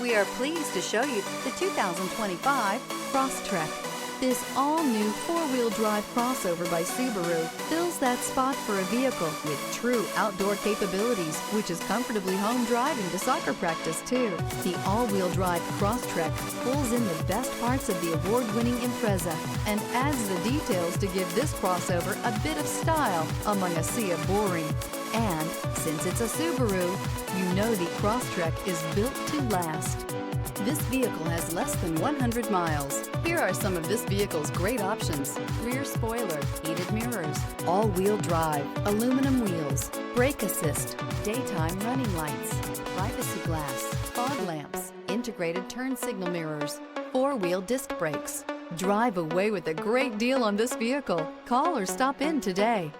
We are pleased to show you the 2025 Crosstrek. This all-new four-wheel drive crossover by Subaru fills that spot for a vehicle with true outdoor capabilities, which is comfortably home driving to soccer practice too. The all-wheel drive Crosstrek pulls in the best parts of the award-winning Impreza and adds the details to give this crossover a bit of style among a sea of boring. And since it's a Subaru, you know the Crosstrek is built to last. This vehicle has less than 100 miles. Here are some of this vehicle's great options: rear spoiler, heated mirrors, all-wheel drive, aluminum wheels, brake assist, daytime running lights, privacy glass, fog lamps, integrated turn signal mirrors, four-wheel disc brakes. Drive away with a great deal on this vehicle. Call or stop in today.